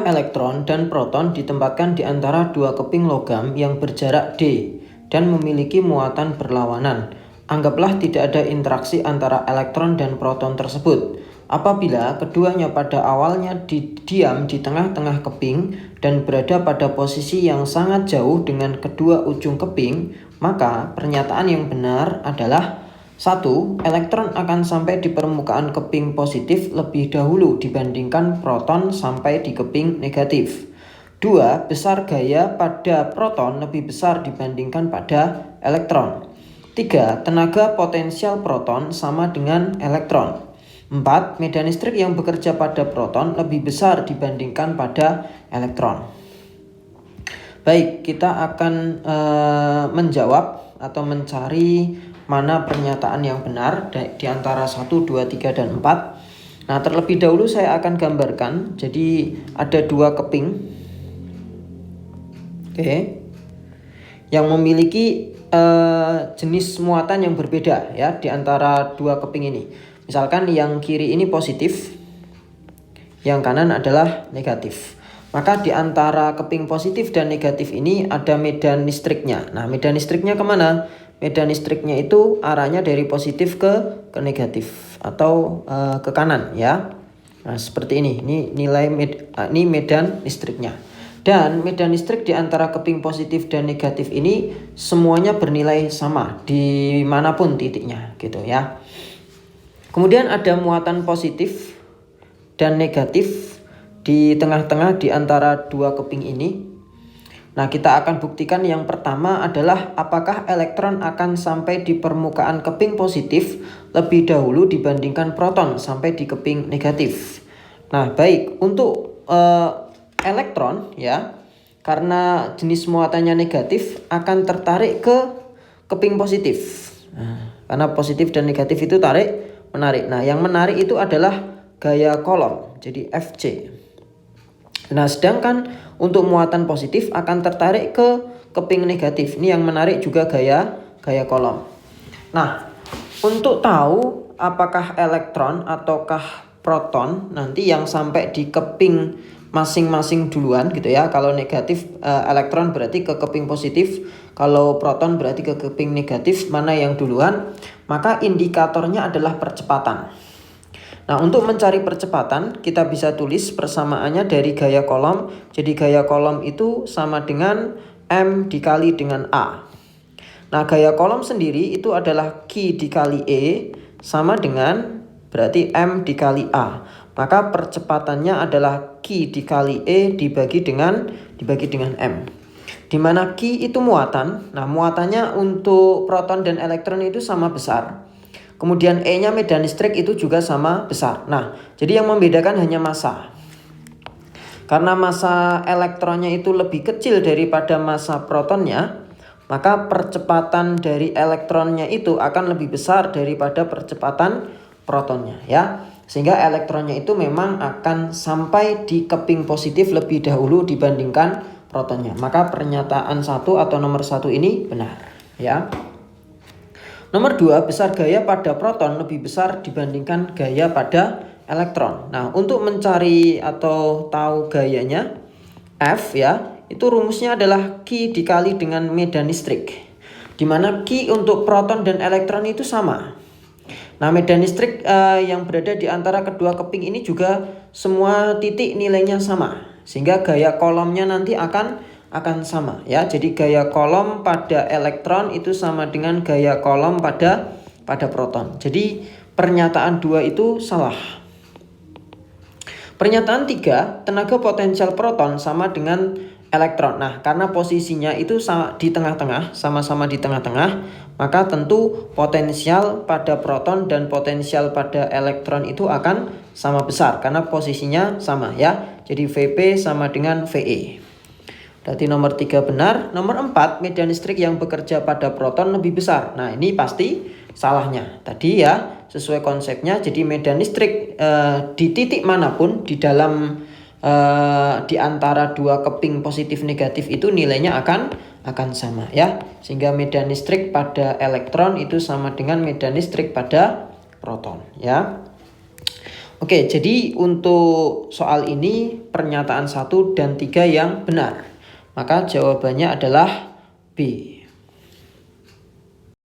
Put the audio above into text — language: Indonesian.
Apabila elektron dan proton ditempatkan di antara dua keping logam yang berjarak d dan memiliki muatan berlawanan, anggaplah tidak ada interaksi antara elektron dan proton tersebut. Apabila keduanya pada awalnya diam di tengah-tengah keping dan berada pada posisi yang sangat jauh dengan kedua ujung keping, maka pernyataan yang benar adalah: 1. Elektron akan sampai di permukaan keping positif lebih dahulu dibandingkan proton sampai di keping negatif. 2. Besar gaya pada proton lebih besar dibandingkan pada elektron. 3. Tenaga potensial proton sama dengan elektron. 4. Medan listrik yang bekerja pada proton lebih besar dibandingkan pada elektron. Baik, kita akan menjawab atau mencari mana pernyataan yang benar di antara 1, 2, 3, dan 4. Nah, terlebih dahulu saya akan gambarkan. Jadi ada dua keping, yang memiliki jenis muatan yang berbeda ya di antara dua keping ini. Misalkan yang kiri ini positif, yang kanan adalah negatif. Maka di antara keping positif dan negatif ini ada medan listriknya. Nah, medan listriknya kemana? Medan listriknya itu arahnya dari positif ke negatif atau ke kanan ya. Nah, seperti ini. Ini medan listriknya. Dan medan listrik di antara keping positif dan negatif ini semuanya bernilai sama dimanapun titiknya gitu ya. Kemudian ada muatan positif dan negatif di tengah-tengah di antara dua keping ini. Nah, kita akan buktikan yang pertama adalah apakah elektron akan sampai di permukaan keping positif lebih dahulu dibandingkan proton sampai di keping negatif. Nah, baik, untuk elektron ya, karena jenis muatannya negatif akan tertarik ke keping positif. Nah, karena positif dan negatif itu menarik. Nah, yang menarik itu adalah gaya kolom, jadi Fc. Nah, sedangkan untuk muatan positif akan tertarik ke keping negatif. Ini yang menarik juga gaya kolom. Nah, untuk tahu apakah elektron ataukah proton nanti yang sampai di keping masing-masing duluan gitu ya. Kalau negatif elektron berarti ke keping positif, kalau proton berarti ke keping negatif, mana yang duluan? Maka indikatornya adalah percepatan. Nah, untuk mencari percepatan kita bisa tulis persamaannya dari gaya kolom. Jadi gaya kolom itu sama dengan M dikali dengan A. Nah, gaya kolom sendiri itu adalah Q dikali E sama dengan berarti M dikali A. Maka percepatannya adalah Q dikali E dibagi dengan M. Di mana Q itu muatan. Nah, muatannya untuk proton dan elektron itu sama besar. Kemudian E-nya medan listrik itu juga sama besar. Nah, jadi yang membedakan hanya massa. Karena massa elektronnya itu lebih kecil daripada massa protonnya, maka percepatan dari elektronnya itu akan lebih besar daripada percepatan protonnya ya. Sehingga elektronnya itu memang akan sampai di keping positif lebih dahulu dibandingkan protonnya. Maka pernyataan 1 atau nomor 1 ini benar ya. Nomor 2, besar gaya pada proton lebih besar dibandingkan gaya pada elektron. Nah, untuk mencari atau tahu gayanya F ya, itu rumusnya adalah Q dikali dengan medan listrik. Di mana Q untuk proton dan elektron itu sama. Nah, medan listrik yang berada di antara kedua keping ini juga semua titik nilainya sama. Sehingga gaya kolomnya nanti akan sama ya. Jadi gaya kolom pada elektron itu sama dengan gaya kolom pada proton. Jadi pernyataan 2 itu salah. Pernyataan 3, tenaga potensial proton sama dengan elektron. Nah, karena posisinya itu di tengah-tengah, sama-sama di tengah-tengah, maka tentu potensial pada proton dan potensial pada elektron itu akan sama besar karena posisinya sama ya. Jadi Vp sama dengan Ve. Berarti nomor 3 benar. Nomor 4, medan listrik yang bekerja pada proton lebih besar. Nah, ini pasti salahnya. Tadi ya, sesuai konsepnya. Jadi medan listrik di titik manapun di dalam di antara dua keping positif negatif itu nilainya akan sama ya. Sehingga medan listrik pada elektron itu sama dengan medan listrik pada proton ya. Oke, jadi untuk soal ini pernyataan 1 dan 3 yang benar. Maka jawabannya adalah B.